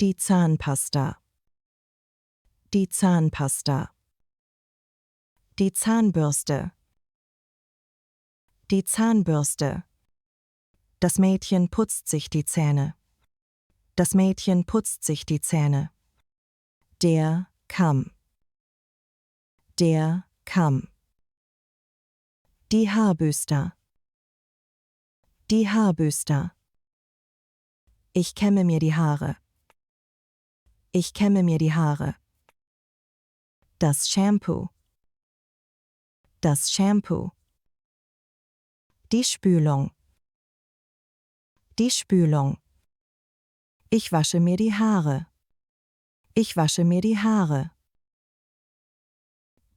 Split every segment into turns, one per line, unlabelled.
Die Zahnpasta. Die Zahnpasta. Die Zahnbürste. Die Zahnbürste. Das Mädchen putzt sich die Zähne. Das Mädchen putzt sich die Zähne. Der Kamm. Der Kamm. Die Haarbüster. Die Haarbüster. Ich kämme mir die Haare. Ich kämme mir die Haare. Das Shampoo. Das Shampoo. Die Spülung. Die Spülung. Ich wasche mir die Haare. Ich wasche mir die Haare.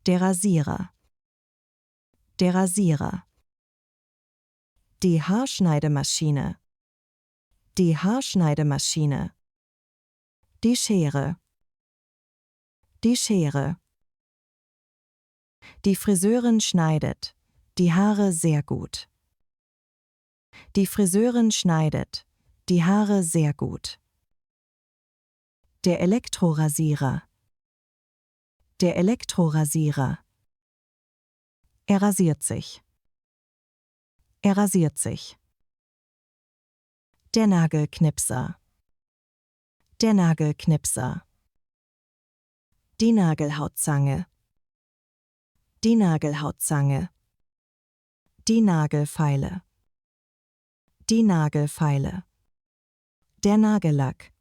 Der Rasierer. Der Rasierer. Die Haarschneidemaschine. Die Haarschneidemaschine. Die Schere. Die Schere. Die Friseurin schneidet die Haare sehr gut. Die Friseurin schneidet die Haare sehr gut. Der Elektrorasierer. Der Elektrorasierer. Er rasiert sich. Er rasiert sich. Der Nagelknipser. Der Nagelknipser. Die Nagelhautzange. Die Nagelhautzange. Die Nagelfeile. Die Nagelfeile. Der Nagellack.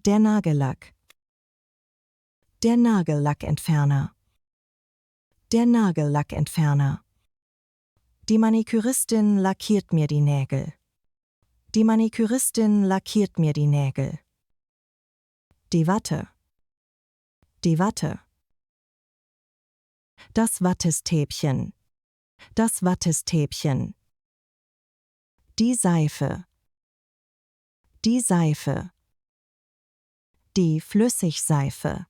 Der Nagellack. Der Nagellackentferner. Der Nagellackentferner. Die Maniküristin lackiert mir die Nägel. Die Maniküristin lackiert mir die Nägel. Die Watte. Die Watte. Das Wattestäbchen. Das Wattestäbchen. Die Seife. Die Seife. Die Flüssigseife.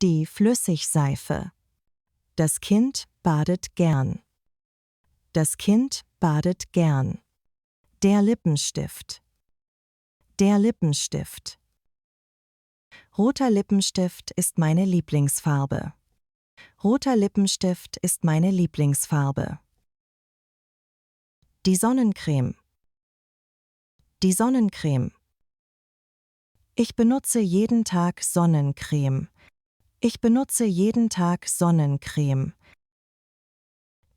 Die Flüssigseife. Das Kind badet gern. Das Kind badet gern. Der Lippenstift. Der Lippenstift. Roter Lippenstift ist meine Lieblingsfarbe. Roter Lippenstift ist meine Lieblingsfarbe. Die Sonnencreme. Die Sonnencreme. Ich benutze jeden Tag Sonnencreme. Ich benutze jeden Tag Sonnencreme.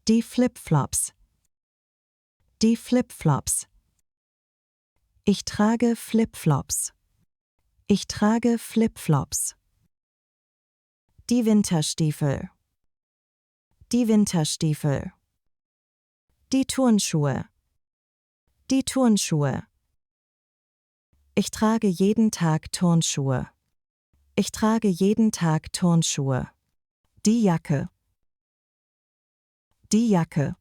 Die Flipflops. Die Flipflops. Ich trage Flipflops. Ich trage Flipflops. Die Winterstiefel. Die Winterstiefel. Die Turnschuhe. Die Turnschuhe. Ich trage jeden Tag Turnschuhe. Ich trage jeden Tag Turnschuhe. Die Jacke. Die Jacke.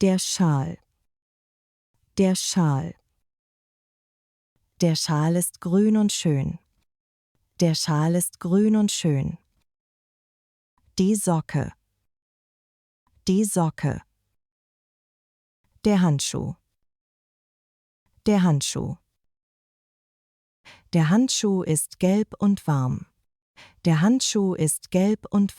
Der Schal. Der Schal. Der Schal ist grün und schön. Der Schal ist grün und schön. Die Socke. Die Socke. Der Handschuh. Der Handschuh. Der Handschuh ist gelb und warm. Der Handschuh ist gelb und warm.